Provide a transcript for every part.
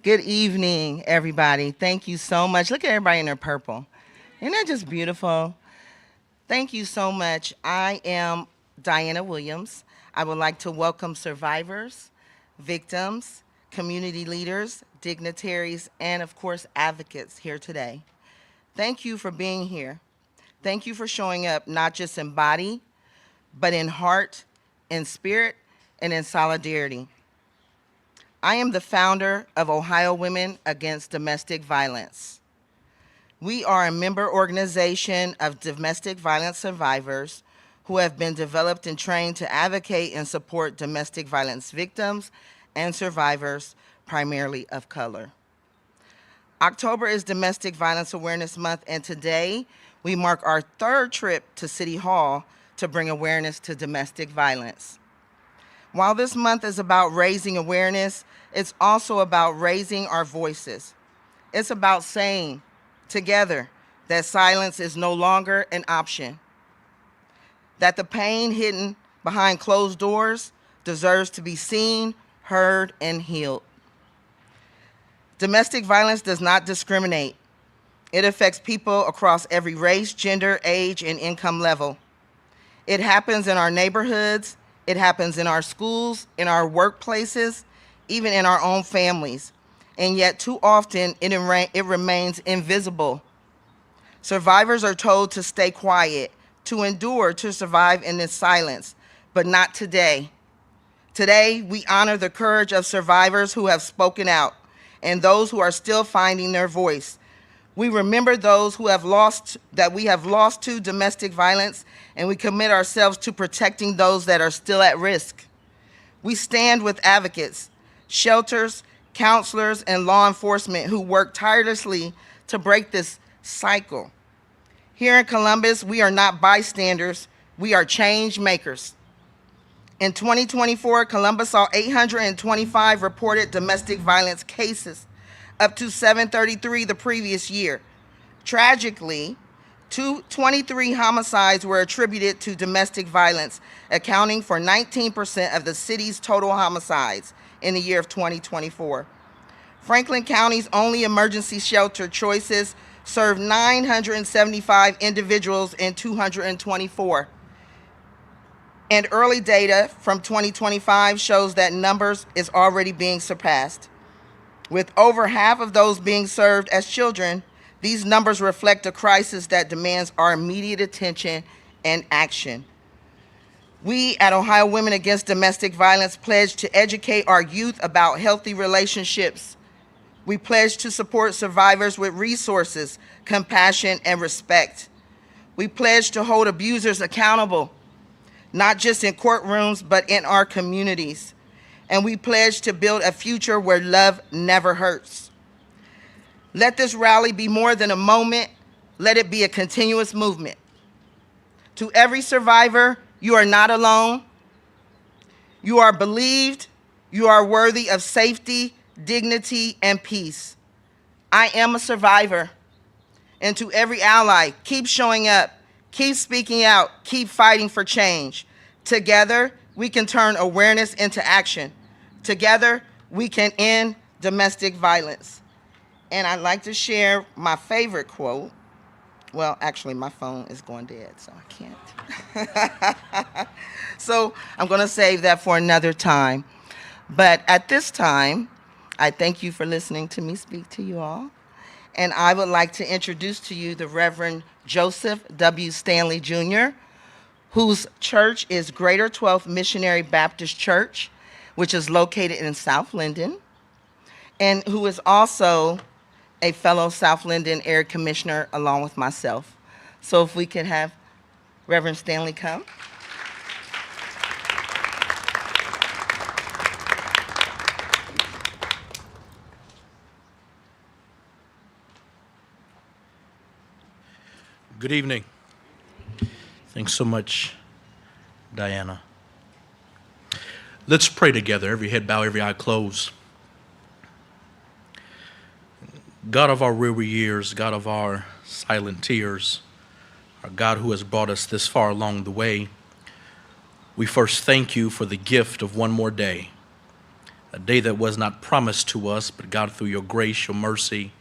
Good evening, everybody. Thank you so much. Look at everybody in their purple. Isn't that just beautiful? Thank you so much. I am Diana Williams. I would like to welcome survivors, victims, community leaders, dignitaries, and of course, advocates here today. Thank you for being here. Thank you for showing up, not just in body, but in heart, in spirit, and in solidarity. I am the founder of Ohio Women Against Domestic Violence. We are a member organization of domestic violence survivors who have been developed and trained to advocate and support domestic violence victims and survivors, primarily of color. October is Domestic Violence Awareness Month, and today we mark our third trip to City Hall to bring awareness to domestic violence. While this month is about raising awareness, it's also about raising our voices. It's about saying together that silence is no longer an option, that the pain hidden behind closed doors deserves to be seen, heard, and healed. Domestic violence does not discriminate. It affects people across every race, gender, age, and income level. It happens in our neighborhoods, it happens in our schools, in our workplaces, even in our own families. And yet too often it remains invisible. Survivors are told to stay quiet, to endure, to survive in this silence, but not today. Today, we honor the courage of survivors who have spoken out and those who are still finding their voice. We remember those who have lost, that we have lost to domestic violence, and we commit ourselves to protecting those that are still at risk. We stand with advocates, shelters, counselors, and law enforcement who work tirelessly to break this cycle. Here in Columbus, we are not bystanders, we are change makers. In 2024, Columbus saw 825 reported domestic violence cases, up to 733 the previous year. Tragically, 23 homicides were attributed to domestic violence, accounting for 19% of the city's total homicides in the year of 2024. Franklin County's only emergency shelter Choices served 975 individuals in 224. And early data from 2025 shows that numbers is already being surpassed. With over half of those being served as children, these numbers reflect a crisis that demands our immediate attention and action. We at Ohio Women Against Domestic Violence pledge to educate our youth about healthy relationships. We pledge to support survivors with resources, compassion, and respect. We pledge to hold abusers accountable, not just in courtrooms, but in our communities. And we pledge to build a future where love never hurts. Let this rally be more than a moment. Let it be a continuous movement. To every survivor, you are not alone. You are believed. You are worthy of safety, dignity, and peace. I am a survivor. And to every ally, keep showing up, keep speaking out, keep fighting for change. Together, we can turn awareness into action. Together, we can end domestic violence. And I'd like to share my favorite quote. Well, actually, my phone is going dead, so I can't. So I'm going to save that for another time. But at this time, I thank you for listening to me speak to you all. And I would like to introduce to you the Reverend Joseph W. Stanley Jr., whose church is Greater 12th Missionary Baptist Church, which is located in South Linden, and who is also a fellow South Linden Area Commissioner along with myself. So if we could have Reverend Stanley come. Good evening. Thanks so much, Diana. Let's pray together. Every head bow, every eye closed. God of our weary years, God of our silent tears, our God who has brought us this far along the way, we first thank you for the gift of one more day, a day that was not promised to us, but God, through your grace, your mercy,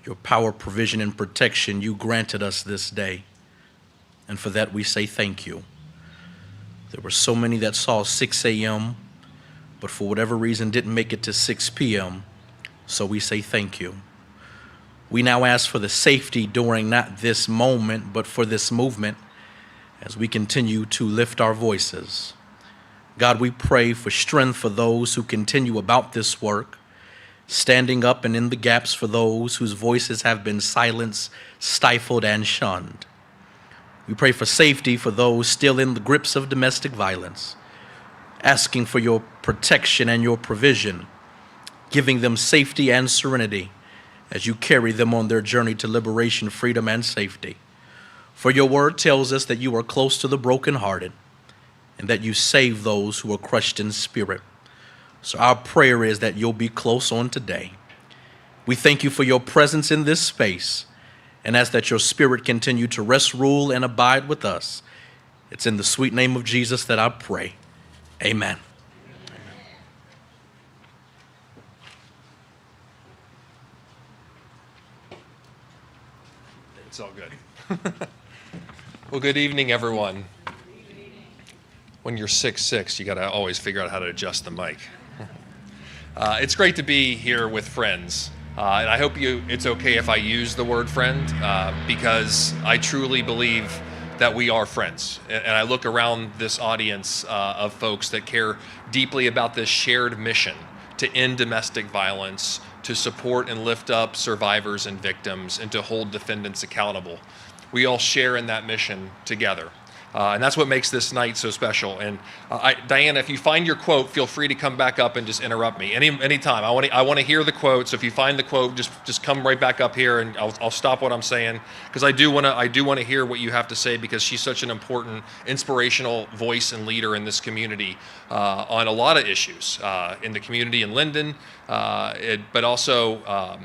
your power, provision, and protection, you granted us this day. And for that, we say thank you. There were so many that saw 6 a.m., but for whatever reason didn't make it to 6 p.m., so we say thank you. We now ask for the safety during not this moment, but for this movement as we continue to lift our voices. God, we pray for strength for those who continue about this work, standing up and in the gaps for those whose voices have been silenced, stifled, and shunned. We pray for safety for those still in the grips of domestic violence, asking for your protection and your provision, giving them safety and serenity as you carry them on their journey to liberation, freedom, and safety. For your word tells us that you are close to the brokenhearted and that you save those who are crushed in spirit. So our prayer is that you'll be close on today. We thank you for your presence in this space and ask that your spirit continue to rest, rule, and abide with us. It's in the sweet name of Jesus that I pray. Amen. It's all good. Well, good evening, everyone. When you're 6'6", you got to always figure out how to adjust the mic. It's great to be here with friends. And I hope it's okay if I use the word friend, because I truly believe that we are friends. And I look around this audience of folks that care deeply about this shared mission to end domestic violence, to support and lift up survivors and victims, and to hold defendants accountable. We all share in that mission together. And that's what makes this night so special. And Diana, if you find your quote, feel free to come back up and just interrupt me anytime. I want to hear the quote. So if you find the quote, just come right back up here, and I'll stop what I'm saying, because I do want to hear what you have to say, because she's such an important, inspirational voice and leader in this community on a lot of issues in the community in Linden, but also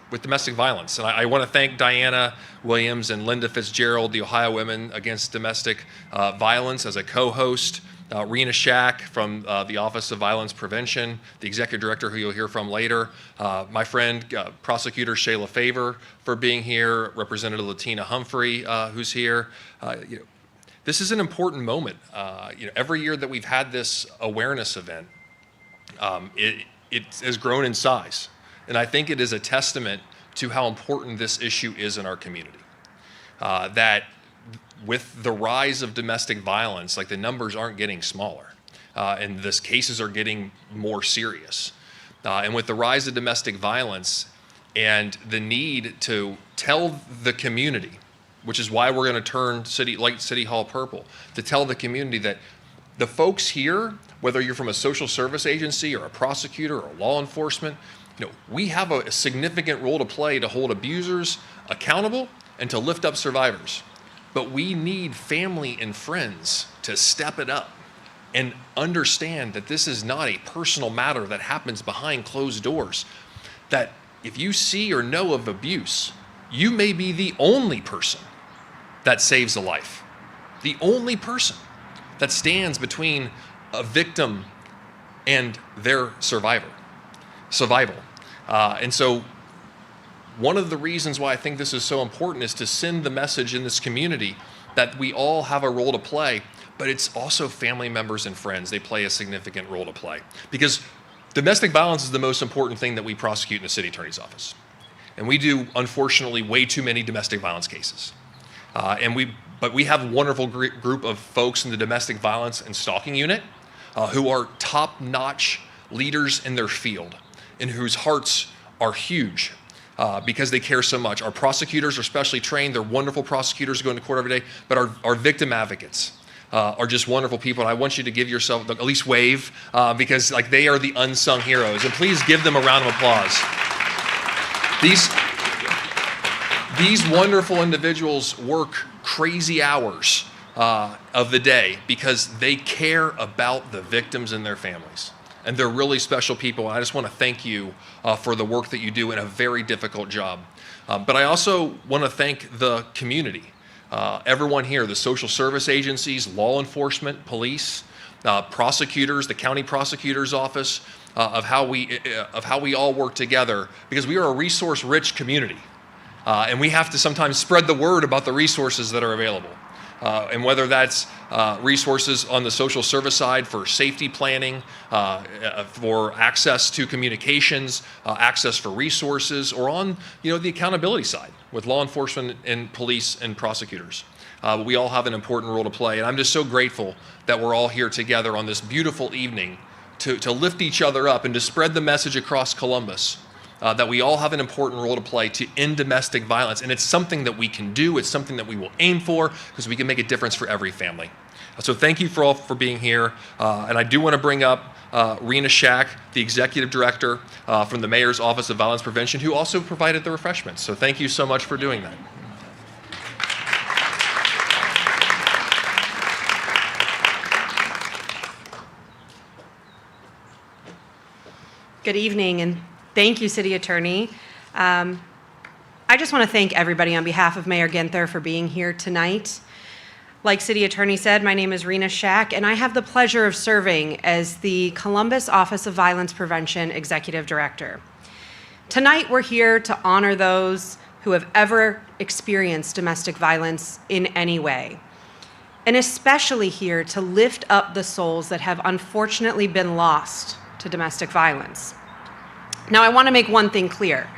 with domestic violence. And I want to thank Diana Williams and Linda Fitzgerald, the Ohio Women Against Domestic Violence, as a co-host, Rena Shack from the Office of Violence Prevention, the executive director who you'll hear from later, my friend Prosecutor Shayla Favor for being here, Representative Latina Humphrey who's here. This is an important moment. Every year that we've had this awareness event, it has grown in size. And I think it is a testament to how important this issue is in our community. That with the rise of domestic violence, like, the numbers aren't getting smaller, and the cases are getting more serious. And with the rise of domestic violence and the need to tell the community, which is why we're going to turn City Hall purple, to tell the community that the folks here, whether you're from a social service agency or a prosecutor or law enforcement, we have a significant role to play to hold abusers accountable and to lift up survivors. But we need family and friends to step it up and understand that this is not a personal matter that happens behind closed doors. That if you see or know of abuse, you may be the only person that saves a life, the only person that stands between a victim and their survival. And so one of the reasons why I think this is so important is to send the message in this community that we all have a role to play, but it's also family members and friends. They play a significant role to play, because domestic violence is the most important thing that we prosecute in the city attorney's office. And we do, unfortunately, way too many domestic violence cases. But we have a wonderful group of folks in the domestic violence and stalking unit who are top-notch leaders in their field, and whose hearts are huge because they care so much. Our prosecutors are specially trained. They're wonderful prosecutors going to court every day, but our victim advocates are just wonderful people. And I want you to give yourself, at least wave, because they are the unsung heroes. And please give them a round of applause. These wonderful individuals work crazy hours of the day because they care about the victims and their families. And they're really special people. And I just want to thank you for the work that you do in a very difficult job. But I also want to thank the community, everyone here, the social service agencies, law enforcement, police, prosecutors, the county prosecutor's office, of how we all work together, because we are a resource-rich community, and we have to sometimes spread the word about the resources that are available. And whether that's resources on the social service side for safety planning, for access to communications, access for resources, or on the accountability side with law enforcement and police and prosecutors. We all have an important role to play, and I'm just so grateful that we're all here together on this beautiful evening to lift each other up and to spread the message across Columbus. That we all have an important role to play to end domestic violence. And it's something that we can do. It's something that we will aim for, because we can make a difference for every family. So thank you all for being here. And I do want to bring up Rena Shack, the Executive Director from the Mayor's Office of Violence Prevention, who also provided the refreshments. So thank you so much for doing that. Good evening, and thank you, City Attorney. I just want to thank everybody on behalf of Mayor Ginther for being here tonight. Like City Attorney said, my name is Rena Shack, and I have the pleasure of serving as the Columbus Office of Violence Prevention Executive Director. Tonight, we're here to honor those who have ever experienced domestic violence in any way, and especially here to lift up the souls that have unfortunately been lost to domestic violence. Now, I want to make one thing clear.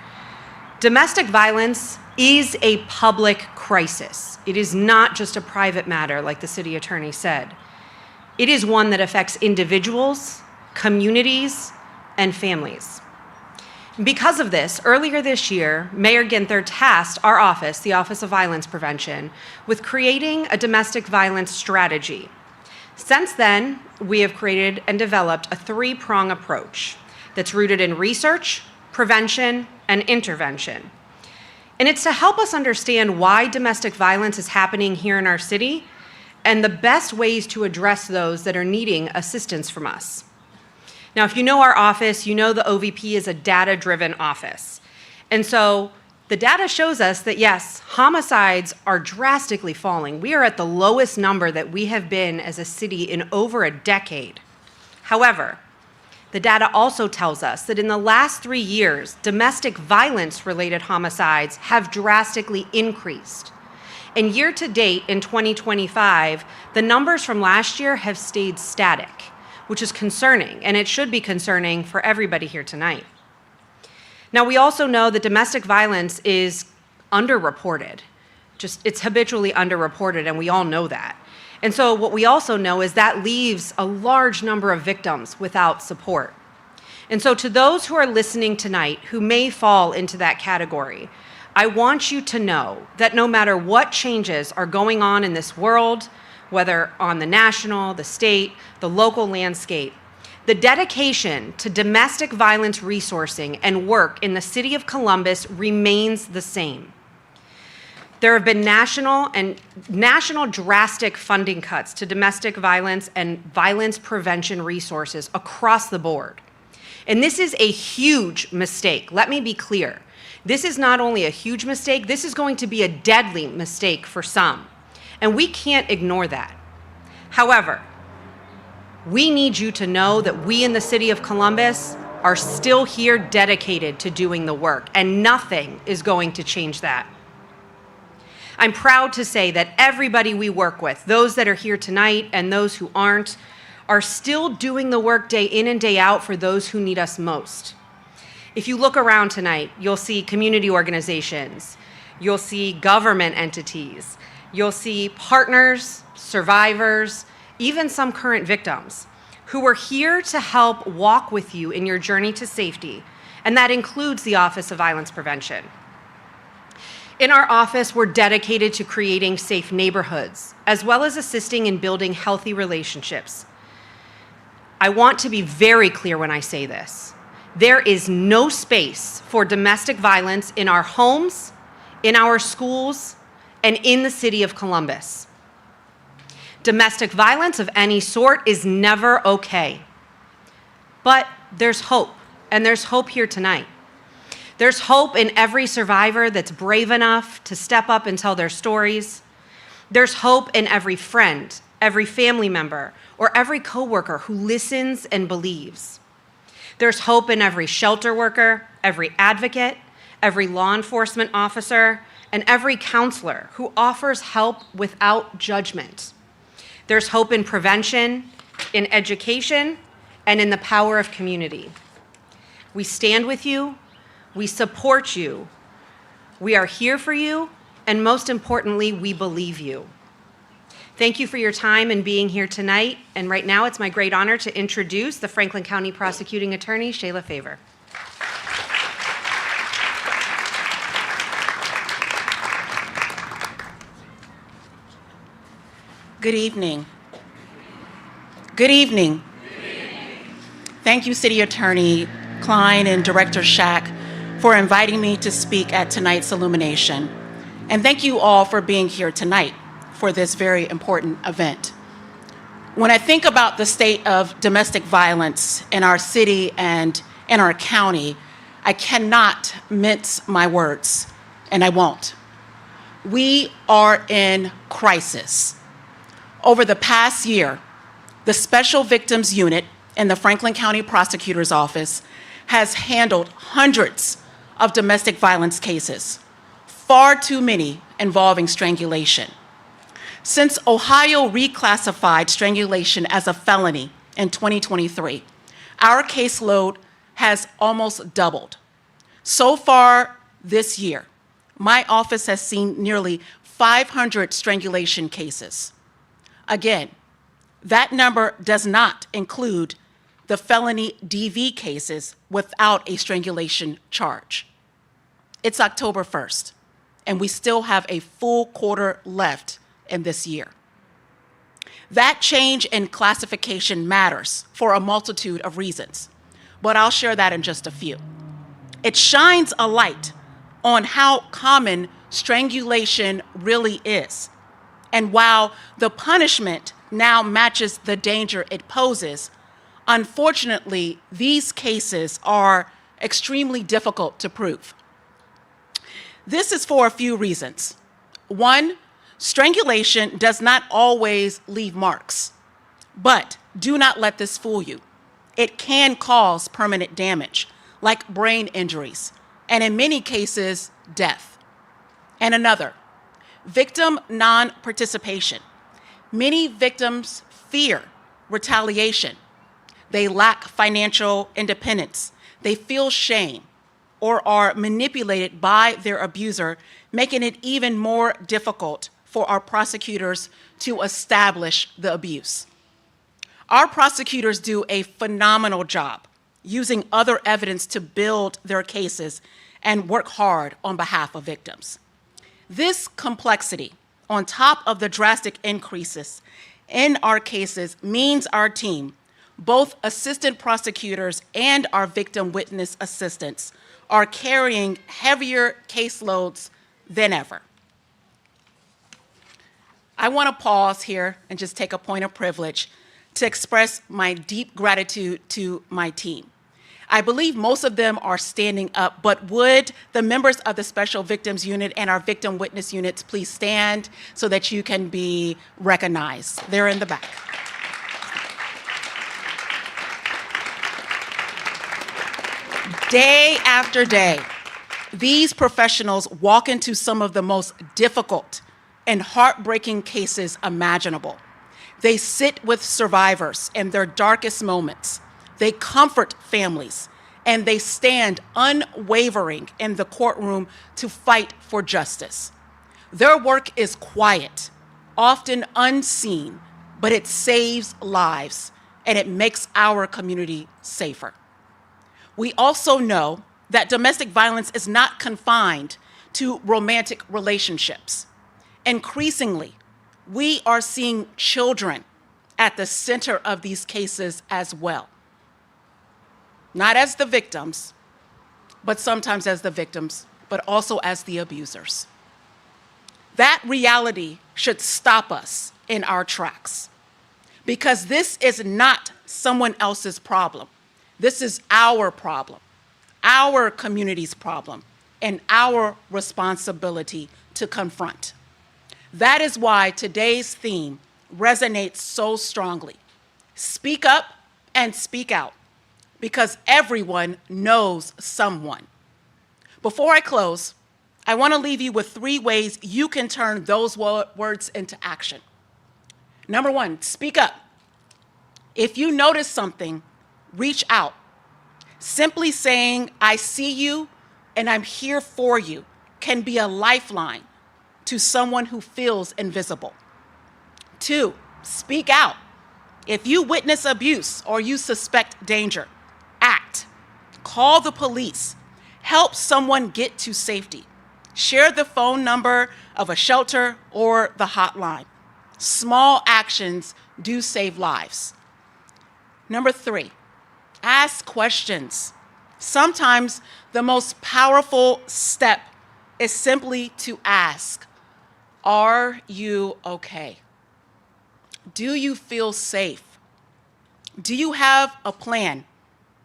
Domestic violence is a public crisis. It is not just a private matter, like the City Attorney said. It is one that affects individuals, communities, and families. Because of this, earlier this year, Mayor Ginther tasked our office, the Office of Violence Prevention, with creating a domestic violence strategy. Since then, we have created and developed a three-prong approach that's rooted in research, prevention, and intervention. And it's to help us understand why domestic violence is happening here in our city and the best ways to address those that are needing assistance from us. Now, if you know our office, you know the OVP is a data-driven office. And so the data shows us that, yes, homicides are drastically falling. We are at the lowest number that we have been as a city in over a decade. However, the data also tells us that in the last 3 years, domestic violence-related homicides have drastically increased. And year to date in 2025, the numbers from last year have stayed static, which is concerning, and it should be concerning for everybody here tonight. Now, we also know that domestic violence is underreported. It's habitually underreported, and we all know that. And so what we also know is that leaves a large number of victims without support. And so to those who are listening tonight who may fall into that category, I want you to know that no matter what changes are going on in this world, whether on the national, the state, the local landscape, the dedication to domestic violence resourcing and work in the city of Columbus remains the same. There have been national drastic funding cuts to domestic violence and violence prevention resources across the board. And this is a huge mistake. Let me be clear. This is not only a huge mistake, this is going to be a deadly mistake for some. And we can't ignore that. However, we need you to know that we in the city of Columbus are still here dedicated to doing the work, and nothing is going to change that. I'm proud to say that everybody we work with, those that are here tonight and those who aren't, are still doing the work day in and day out for those who need us most. If you look around tonight, you'll see community organizations, you'll see government entities, you'll see partners, survivors, even some current victims who are here to help walk with you in your journey to safety, and that includes the Office of Violence Prevention. In our office, we're dedicated to creating safe neighborhoods, as well as assisting in building healthy relationships. I want to be very clear when I say this. There is no space for domestic violence in our homes, in our schools, and in the city of Columbus. Domestic violence of any sort is never okay. But there's hope, and there's hope here tonight. There's hope in every survivor that's brave enough to step up and tell their stories. There's hope in every friend, every family member, or every coworker who listens and believes. There's hope in every shelter worker, every advocate, every law enforcement officer, and every counselor who offers help without judgment. There's hope in prevention, in education, and in the power of community. We stand with you, we support you, we are here for you, and most importantly, we believe you. Thank you for your time and being here tonight. And right now, it's my great honor to introduce the Franklin County Prosecuting Attorney, Shayla Favor. Good evening. Good evening. Thank you, City Attorney Klein and Director Shack, for inviting me to speak at tonight's illumination. And thank you all for being here tonight for this very important event. When I think about the state of domestic violence in our city and in our county, I cannot mince my words, and I won't. We are in crisis. Over the past year, the Special Victims Unit in the Franklin County Prosecutor's Office has handled hundreds of domestic violence cases, far too many involving strangulation. Since Ohio reclassified strangulation as a felony in 2023, our caseload has almost doubled. So far this year, my office has seen nearly 500 strangulation cases. Again, that number does not include the felony DV cases without a strangulation charge. It's October 1st, and we still have a full quarter left in this year. That change in classification matters for a multitude of reasons, but I'll share that in just a few. It shines a light on how common strangulation really is. And while the punishment now matches the danger it poses, unfortunately, these cases are extremely difficult to prove. This is for a few reasons. One, strangulation does not always leave marks, but do not let this fool you. It can cause permanent damage, like brain injuries, and in many cases, death. And another, victim non-participation. Many victims fear retaliation. They lack financial independence. They feel shame or are manipulated by their abuser, making it even more difficult for our prosecutors to establish the abuse. Our prosecutors do a phenomenal job using other evidence to build their cases and work hard on behalf of victims. This complexity, on top of the drastic increases in our cases, means our team, both assistant prosecutors and our victim witness assistants, are carrying heavier caseloads than ever. I want to pause here and just take a point of privilege to express my deep gratitude to my team. I believe most of them are standing up, but would the members of the Special Victims Unit and our victim witness units please stand so that you can be recognized? They're in the back. Day after day, these professionals walk into some of the most difficult and heartbreaking cases imaginable. They sit with survivors in their darkest moments. They comfort families, and they stand unwavering in the courtroom to fight for justice. Their work is quiet, often unseen, but it saves lives, and it makes our community safer. We also know that domestic violence is not confined to romantic relationships. Increasingly, we are seeing children at the center of these cases as well. Not as the victims, but sometimes as the victims, but also as the abusers. That reality should stop us in our tracks, because this is not someone else's problem. This is our problem, our community's problem, and our responsibility to confront. That is why today's theme resonates so strongly. Speak up and speak out. because everyone knows someone. Before I close, I want to leave you with 3 ways you can turn those words into action. Number 1, speak up. If you notice something, reach out. Simply saying, "I see you and I'm here for you," can be a lifeline to someone who feels invisible. 2, speak out. If you witness abuse or you suspect danger, act. Call the police. Help someone get to safety. Share the phone number of a shelter or the hotline. Small actions do save lives. Number 3, ask questions. Sometimes the most powerful step is simply to ask, "Are you okay? Do you feel safe? Do you have a plan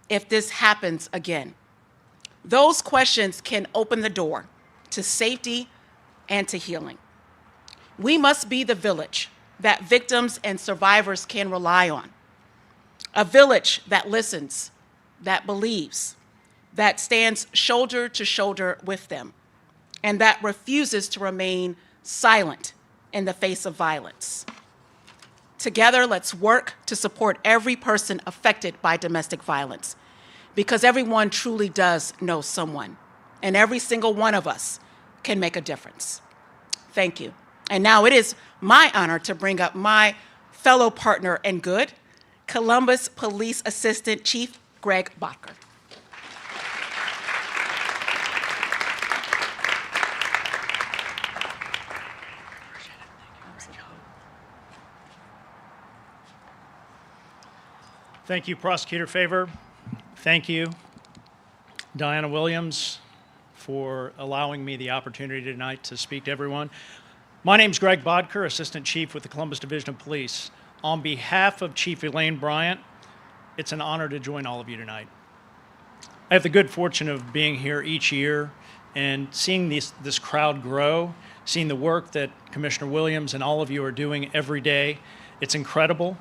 if this happens again?" Those questions can open the door to safety and to healing. We must be the village that victims and survivors can rely on. A village that listens, that believes, that stands shoulder to shoulder with them, and that refuses to remain silent in the face of violence. Together, let's work to support every person affected by domestic violence, because everyone truly does know someone, and every single one of us can make a difference. Thank you. And now it is my honor to bring up my fellow partner in good, Columbus Police Assistant Chief Greg Bodker. Thank you, Prosecutor Favor. Thank you, Diana Williams, for allowing me the opportunity tonight to speak to everyone. My name is Greg Bodker, Assistant Chief with the Columbus Division of Police. On behalf of Chief Elaine Bryant, it's an honor to join all of you tonight. I have the good fortune of being here each year and seeing this crowd grow, seeing the work that Commissioner Williams and all of you are doing every day. It's incredible.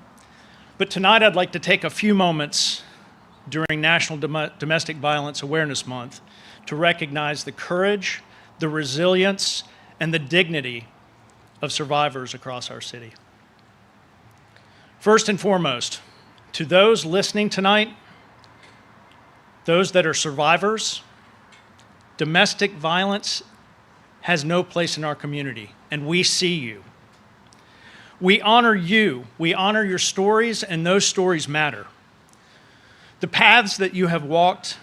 But tonight I'd like to take a few moments during National Domestic Violence Awareness Month to recognize the courage, the resilience, and the dignity of survivors across our city. First and foremost, to those listening tonight, those that are survivors, domestic violence has no place in our community, and we see you. We honor you, we honor your stories, and those stories matter. The paths that you have walked,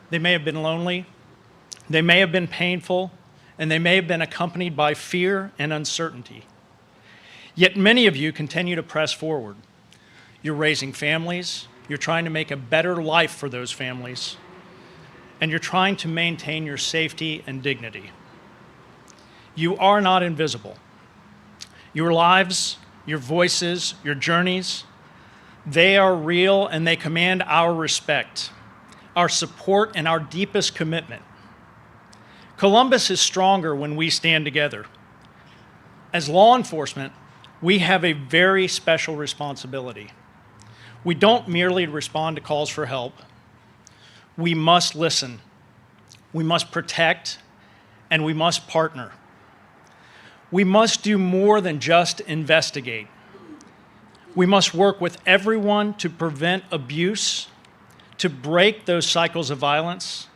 they may have been lonely, they may have been painful, and they may have been accompanied by fear and uncertainty. Yet many of you continue to press forward. You're raising families, you're trying to make a better life for those families, and you're trying to maintain your safety and dignity. You are not invisible. Your lives, your voices, your journeys, they are real and they command our respect, our support, and our deepest commitment. Columbus is stronger when we stand together. As law enforcement, we have a very special responsibility. We don't merely respond to calls for help. We must listen, we must protect, and we must partner. We must do more than just investigate. We must work with everyone to prevent abuse, to break those cycles of violence,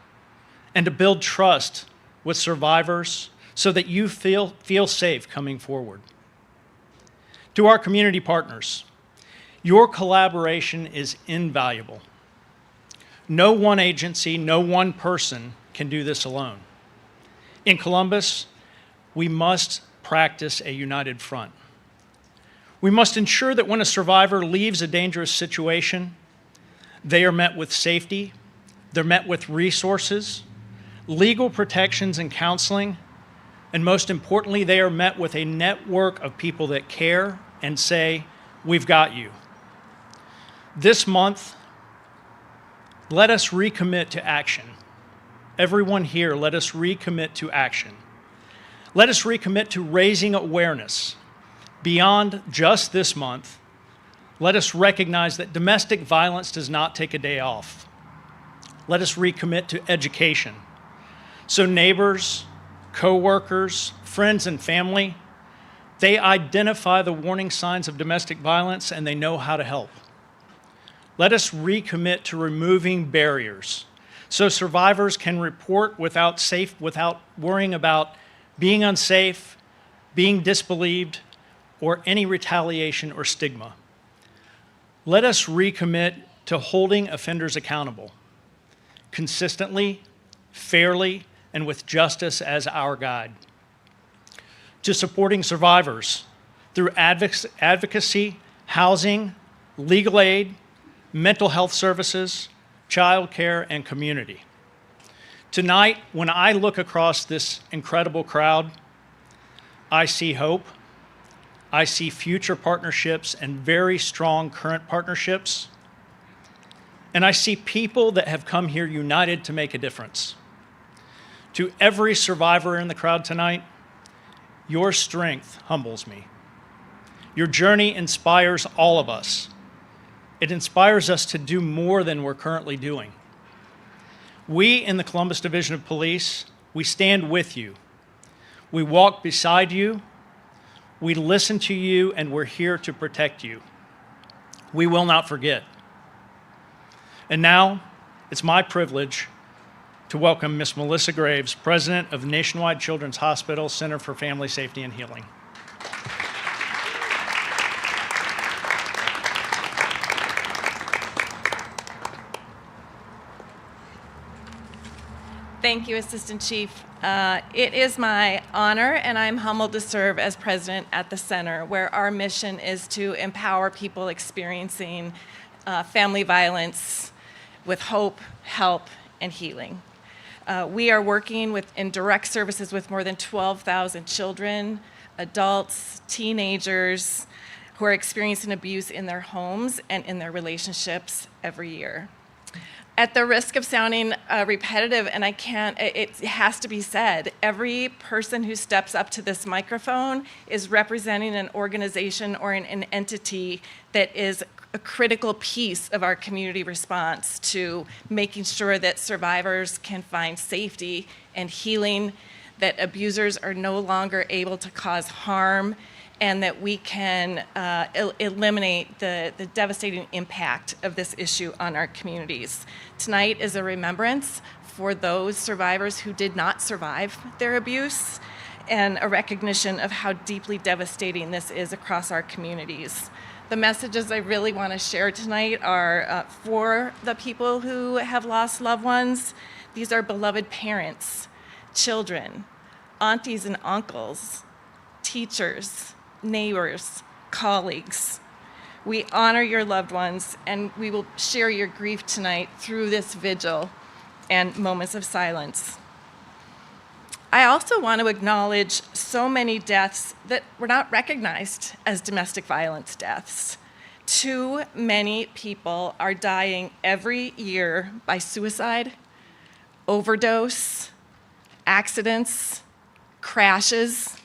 and to build trust with survivors so that you feel safe coming forward. To our community partners, your collaboration is invaluable. No one agency, no one person can do this alone. In Columbus, we must practice a united front. We must ensure that when a survivor leaves a dangerous situation, they are met with safety, they're met with resources, legal protections and counseling, and most importantly, they are met with a network of people that care and say, "We've got you." This month, let us recommit to action. Everyone here, let us recommit to action. Let us recommit to raising awareness beyond just this month. Let us recognize that domestic violence does not take a day off. Let us recommit to education, so neighbors, co-workers, friends, and family, they identify the warning signs of domestic violence and they know how to help. Let us recommit to removing barriers so survivors can report without worrying about being unsafe, being disbelieved, or any retaliation or stigma. Let us recommit to holding offenders accountable, consistently, fairly, and with justice as our guide. To supporting survivors through advocacy, housing, legal aid, mental health services, childcare, and community. Tonight, when I look across this incredible crowd, I see hope, I see future partnerships and very strong current partnerships, and I see people that have come here united to make a difference. To every survivor in the crowd tonight, your strength humbles me. Your journey inspires all of us. It inspires us to do more than we're currently doing. We in the Columbus Division of Police, we stand with you. We walk beside you. We listen to you, and we're here to protect you. We will not forget. And now, it's my privilege to welcome Ms. Melissa Graves, President of Nationwide Children's Hospital Center for Family Safety and Healing. Thank you, Assistant Chief. It is my honor, and I'm humbled to serve as president at the center, where our mission is to empower people experiencing family violence with hope, help, and healing. We are working in direct services with more than 12,000 children, adults, teenagers who are experiencing abuse in their homes and in their relationships every year. At the risk of sounding repetitive, and it has to be said, every person who steps up to this microphone is representing an organization or an entity that is a critical piece of our community response to making sure that survivors can find safety and healing, that abusers are no longer able to cause harm, and that we can eliminate the devastating impact of this issue on our communities. Tonight is a remembrance for those survivors who did not survive their abuse, and a recognition of how deeply devastating this is across our communities. The messages I really want to share tonight are for the people who have lost loved ones. These are beloved parents, children, aunties and uncles, teachers, neighbors, colleagues. We honor your loved ones, and we will share your grief tonight through this vigil and moments of silence. I also want to acknowledge so many deaths that were not recognized as domestic violence deaths. Too many people are dying every year by suicide, overdose, accidents, crashes.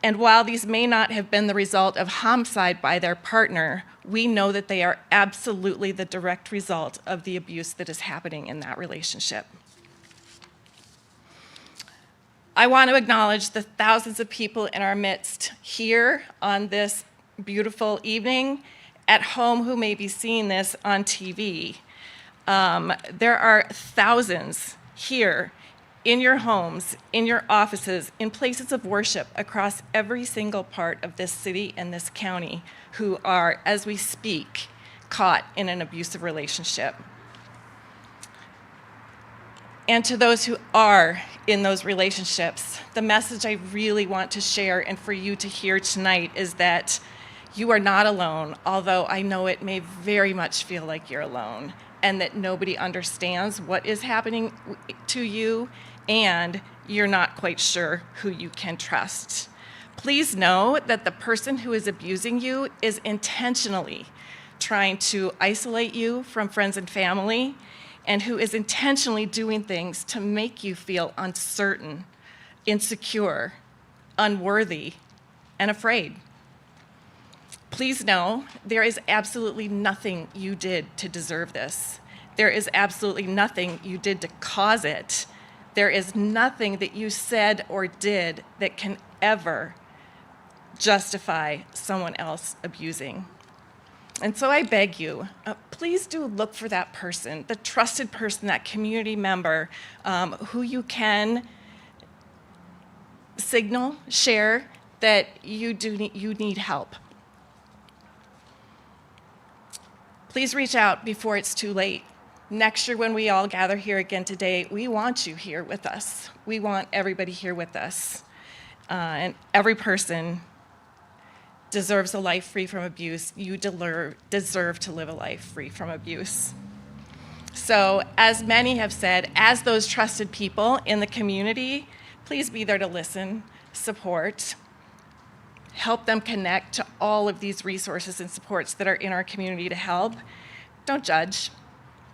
And while these may not have been the result of homicide by their partner, we know that they are absolutely the direct result of the abuse that is happening in that relationship. I want to acknowledge the thousands of people in our midst here on this beautiful evening, at home who may be seeing this on TV. There are thousands here in your homes, in your offices, in places of worship across every single part of this city and this county who are, as we speak, caught in an abusive relationship. And to those who are in those relationships, the message I really want to share and for you to hear tonight is that you are not alone, although I know it may very much feel like you're alone, and that nobody understands what is happening to you, and you're not quite sure who you can trust. Please know that the person who is abusing you is intentionally trying to isolate you from friends and family, and who is intentionally doing things to make you feel uncertain, insecure, unworthy, and afraid. Please know there is absolutely nothing you did to deserve this. There is absolutely nothing you did to cause it. There is nothing that you said or did that can ever justify someone else abusing. And so I beg you, please do look for that person, the trusted person, that community member who you can signal, share that you need help. Please reach out before it's too late. Next year when we all gather here again today, we want you here with us. We want everybody here with us. And every person deserves a life free from abuse. You deserve to live a life free from abuse. So, as many have said, as those trusted people in the community, please be there to listen, support, help them connect to all of these resources and supports that are in our community to help. Don't judge,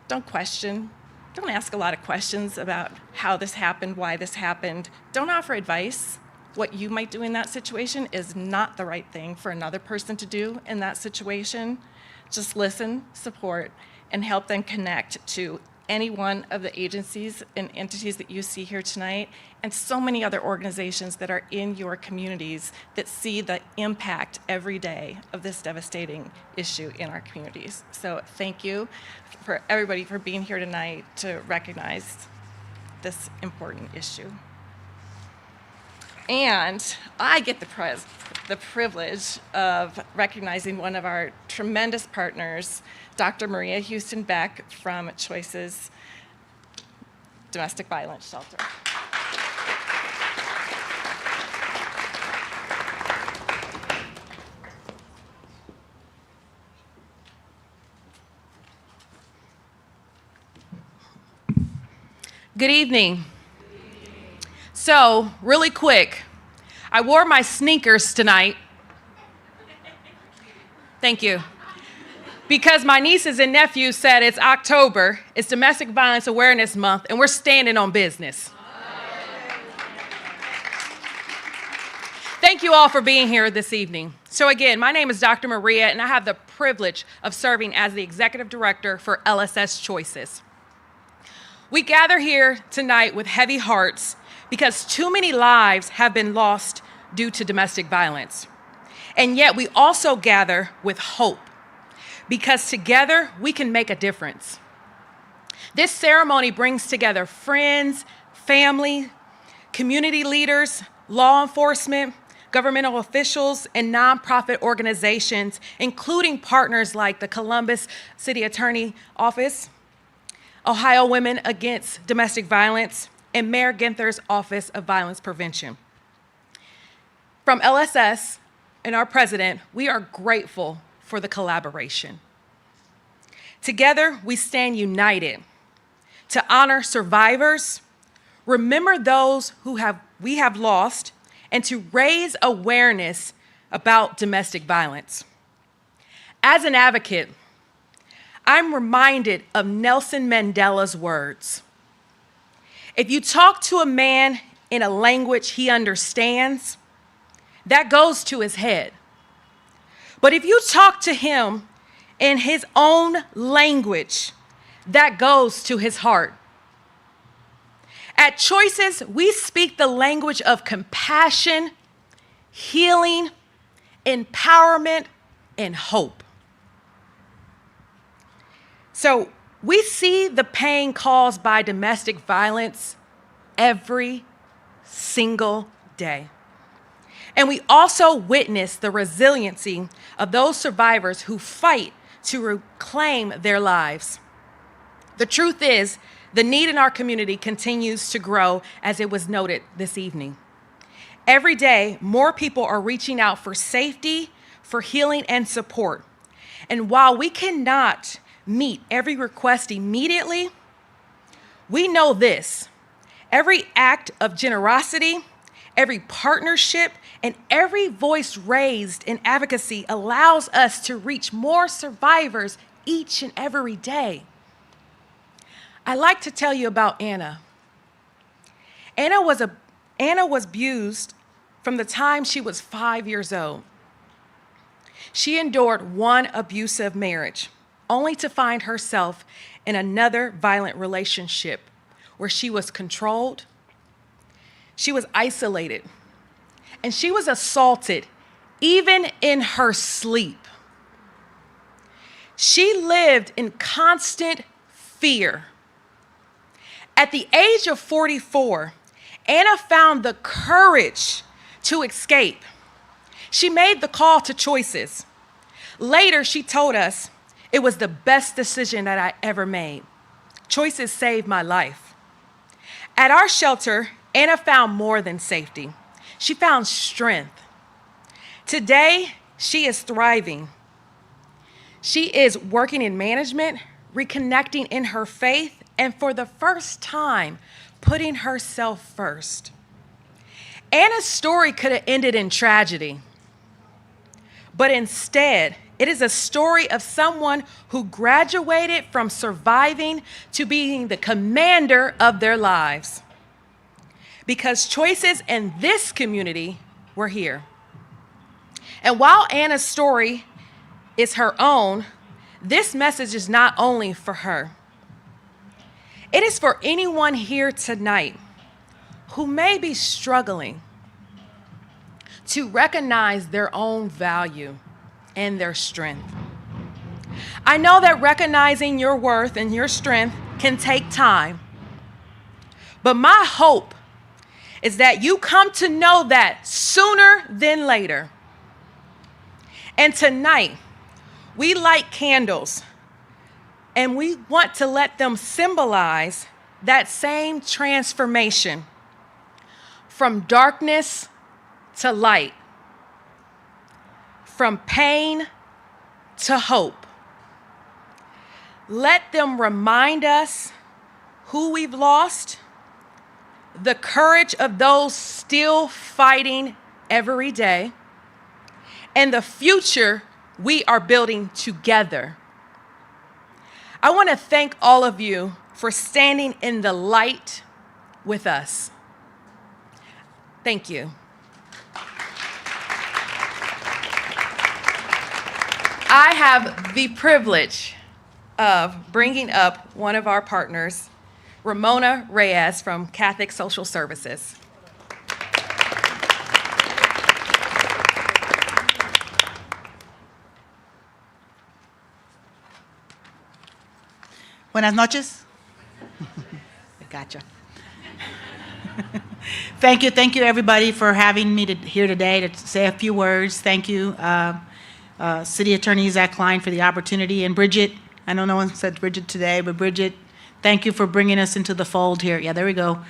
don't question, don't ask a lot of questions about how this happened, why this happened. Don't offer advice. What you might do in that situation is not the right thing for another person to do in that situation. Just listen, support, and help them connect to any one of the agencies and entities that you see here tonight, and so many other organizations that are in your communities that see the impact every day of this devastating issue in our communities. So thank you for everybody for being here tonight to recognize this important issue. And I get the privilege of recognizing one of our tremendous partners, Dr. Maria Houston Beck from Choices Domestic Violence Shelter. Good evening. So, really quick, I wore my sneakers tonight. Thank you. Because my nieces and nephews said it's October, it's Domestic Violence Awareness Month, and we're standing on business. Thank you all for being here this evening. So again, my name is Dr. Maria, and I have the privilege of serving as the Executive Director for LSS Choices. We gather here tonight with heavy hearts because too many lives have been lost due to domestic violence. And yet we also gather with hope because together we can make a difference. This ceremony brings together friends, family, community leaders, law enforcement, governmental officials, and nonprofit organizations, including partners like the Columbus City Attorney Office, Ohio Women Against Domestic Violence, and Mayor Ginther's Office of Violence Prevention. From LSS and our president, we are grateful for the collaboration. Together, we stand united to honor survivors, remember those who we have lost, and to raise awareness about domestic violence. As an advocate, I'm reminded of Nelson Mandela's words. If you talk to a man in a language he understands, that goes to his head. But if you talk to him in his own language, that goes to his heart. At Choices, we speak the language of compassion, healing, empowerment, and hope. So we see the pain caused by domestic violence every single day. And we also witness the resiliency of those survivors who fight to reclaim their lives. The truth is, the need in our community continues to grow, as it was noted this evening. Every day, more people are reaching out for safety, for healing, and support. And while we cannot meet every request immediately, we know this: every act of generosity, every partnership, and every voice raised in advocacy allows us to reach more survivors each and every day. I'd like to tell you about Anna. Anna was abused from the time she was 5 years old. She endured one abusive marriage, only to find herself in another violent relationship where she was controlled, she was isolated, and she was assaulted even in her sleep. She lived in constant fear. At the age of 44, Anna found the courage to escape. She made the call to Choices. Later, she told us, "It was the best decision that I ever made. Choices saved my life." At our shelter, Anna found more than safety. She found strength. Today, she is thriving. She is working in management, reconnecting in her faith, and for the first time, putting herself first. Anna's story could have ended in tragedy, but instead, it is a story of someone who graduated from surviving to being the commander of their lives. Because Choices in this community were here. And while Anna's story is her own, this message is not only for her. It is for anyone here tonight who may be struggling to recognize their own value and their strength. I know that recognizing your worth and your strength can take time, but my hope is that you come to know that sooner than later. And tonight, we light candles, and we want to let them symbolize that same transformation from darkness to light, from pain to hope. Let them remind us who we've lost, the courage of those still fighting every day, and the future we are building together. I want to thank all of you for standing in the light with us. Thank you. I have the privilege of bringing up one of our partners, Ramona Reyes from Catholic Social Services. Buenas noches. Gotcha. Thank you everybody for having me here today to say a few words. Thank you, City Attorney Zach Klein, for the opportunity, and Bridget. I know no one said Bridget today, but Bridget, thank you for bringing us into the fold here. Yeah, there we go.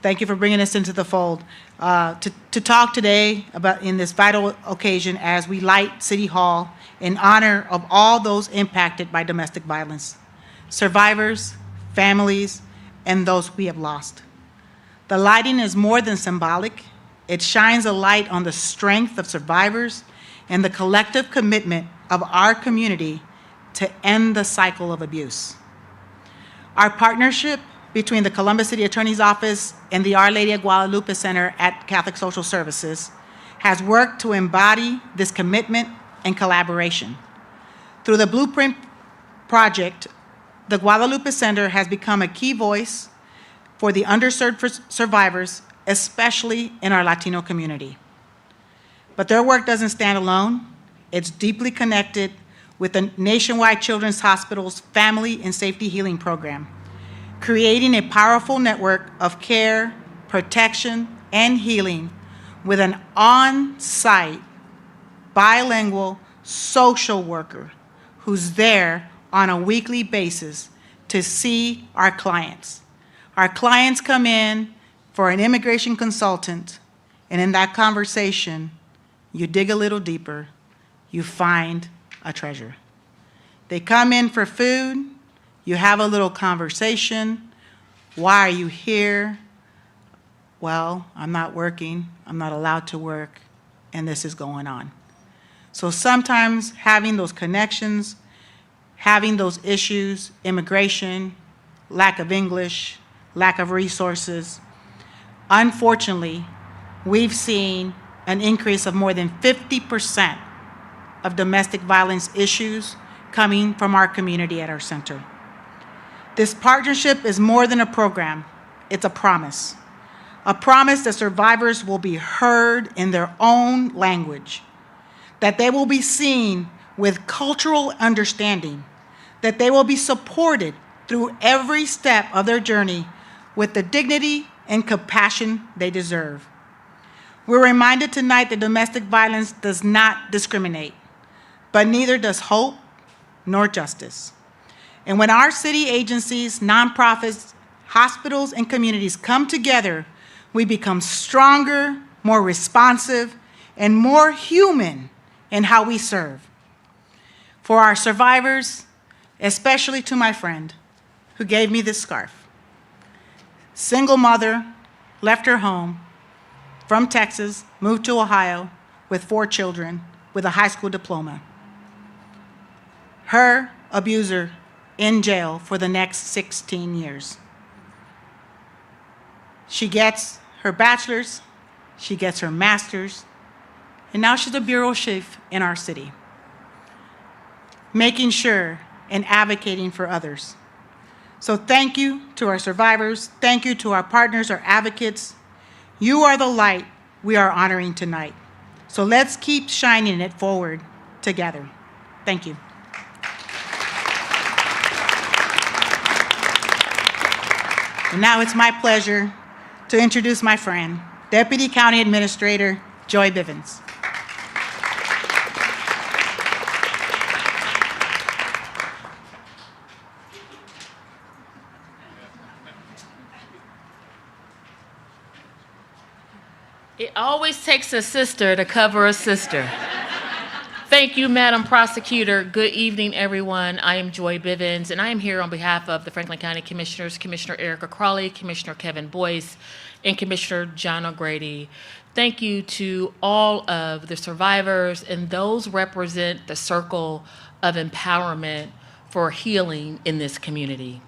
Thank you for bringing us into the fold. To talk today about in this vital occasion as we light City Hall in honor of all those impacted by domestic violence, survivors, families, and those we have lost. The lighting is more than symbolic. It shines a light on the strength of survivors and the collective commitment of our community to end the cycle of abuse. Our partnership between the Columbus City Attorney's Office and the Our Lady of Guadalupe Center at Catholic Social Services has worked to embody this commitment and collaboration. Through the Blueprint Project, the Guadalupe Center has become a key voice for the underserved survivors, especially in our Latino community. But their work doesn't stand alone. It's deeply connected with the Nationwide Children's Hospital's Family and Safety Healing Program, creating a powerful network of care, protection, and healing with an on-site, bilingual social worker who's there on a weekly basis to see our clients. Our clients come in for an immigration consultant, and in that conversation, you dig a little deeper, you find a treasure. They come in for food, you have a little conversation. Why are you here? Well, I'm not working, I'm not allowed to work, and this is going on. So sometimes having those connections, having those issues, immigration, lack of English, lack of resources, unfortunately, we've seen an increase of more than 50% of domestic violence issues coming from our community at our center. This partnership is more than a program, it's a promise. A promise that survivors will be heard in their own language, that they will be seen with cultural understanding, that they will be supported through every step of their journey with the dignity and compassion they deserve. We're reminded tonight that domestic violence does not discriminate, but neither does hope nor justice. And when our city agencies, nonprofits, hospitals, and communities come together, we become stronger, more responsive, and more human in how we serve. For our survivors, especially to my friend who gave me this scarf, single mother, left her home from Texas, moved to Ohio with 4 children with a high school diploma. Her abuser in jail for the next 16 years. She gets her bachelor's, she gets her master's, and now she's a bureau chief in our city, making sure and advocating for others. So thank you to our survivors, thank you to our partners, our advocates. You are the light we are honoring tonight. So let's keep shining it forward together. Thank you. And now it's my pleasure to introduce my friend, Deputy County Administrator Joy Bivens. It always takes a sister to cover a sister. Thank you, Madam Prosecutor. Good evening, everyone. I am Joy Bivens, and I am here on behalf of the Franklin County Commissioners, Commissioner Erica Crawley, Commissioner Kevin Boyce, and Commissioner John O'Grady. Thank you to all of the survivors and those represent the circle of empowerment for healing in this community.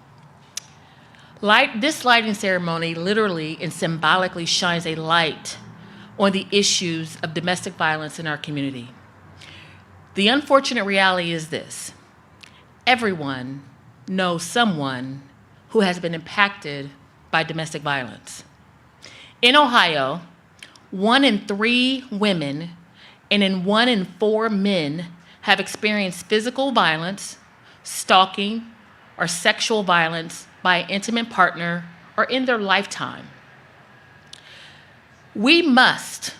This lighting ceremony literally and symbolically shines a light on the issues of domestic violence in our community. The unfortunate reality is this: everyone knows someone who has been impacted by domestic violence. In Ohio, 1 in 3 women and 1 in 4 men have experienced physical violence, stalking, or sexual violence by an intimate partner or in their lifetime. We must